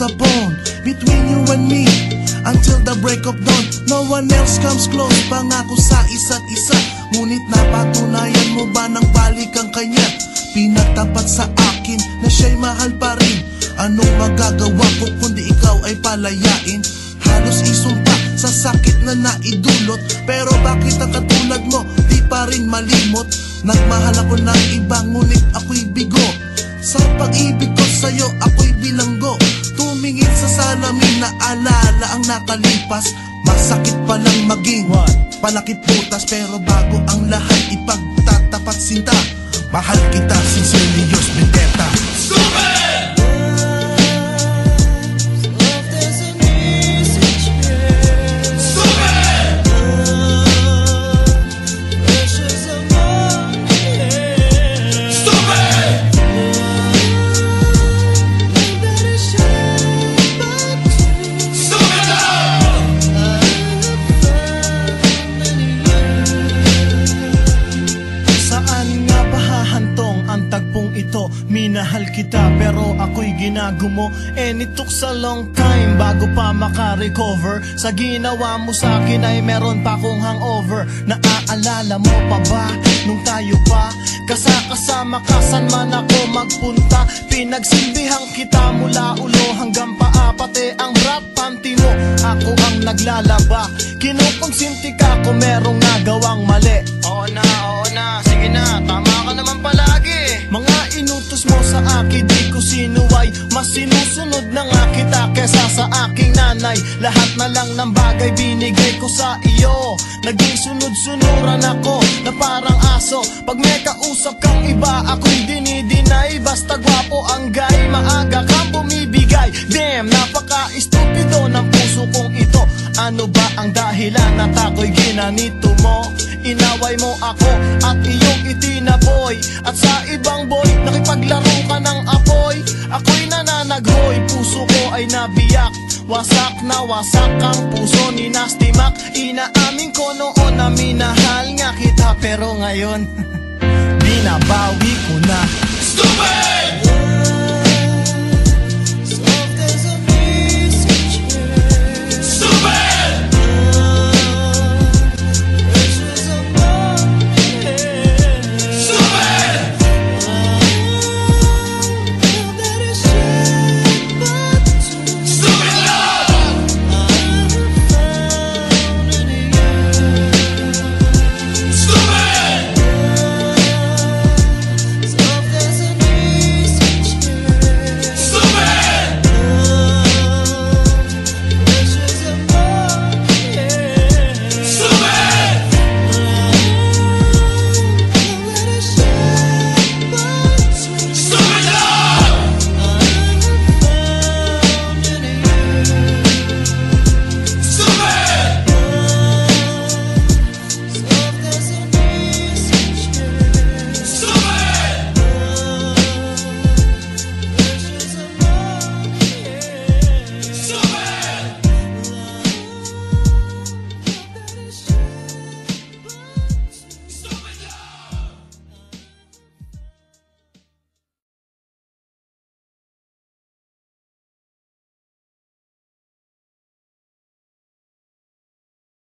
a bond between you and me until the break of dawn. No one else comes close, pangako sa isa't isa. Ngunit napatunayan mo ba nang balik ang kanya? Pinagtapat sa akin na siya'y mahal pa rin. Anong magagawa ko kundi ikaw ay palayain? Halos isumpa sa sakit na naidulot, pero bakit ang katulad mo di pa rin malimot? Nagmahal ako ng iba ngunit ako'y bigo. Sa pag-ibig ko sa'yo ako'y bilanggo. Tumingin sa salamin na alala ang nakalipas. Masakit palang maging palakip putas, pero bago ang lahat ipagtatapat sinta. Mahal kita, sincerely yours, Vendetta. Stupid! Minahal kita pero ako'y ginagumo, and it took a long time bago pa makarecover. Sa ginawa mo sa akin ay meron pa akong hangover. Naaalala mo pa ba nung tayo pa kasama ka saan man ako magpunta? Pinagsilbihan kita mula ulo hanggang paa, pati ang bra panty mo ako ang naglalaba. Kinukonsinti ka kung merong nagawang mali. Oo na, sige na, tama ka naman palagi. Mga inutos mo sa akin di ko sinuway, mas sinusunod na nga kita kesa sa aking nanay. Lahat na lang ng bagay binigay ko sa iyo. Naging sunod-sunuran ako na parang aso. Pag may kausap kang iba ako'y dinidinay. Basta gwapo ang guy, maaga kang bumibigay. Damn, napaka-estupido ng puso kong ito. Ano ba ang dahilan at ako'y ginanito mo? Inaway mo ako at iyong itinaboy, at sa ibang boy nakipaglaro ka ng apoy. Ako'y nananaghoy, puso ko ay nabiyak. Wasak na wasak ang puso ni Nasty Mac. Inaamin ko noon na minahal nga kita, pero ngayon binabawi ko na. Stupid!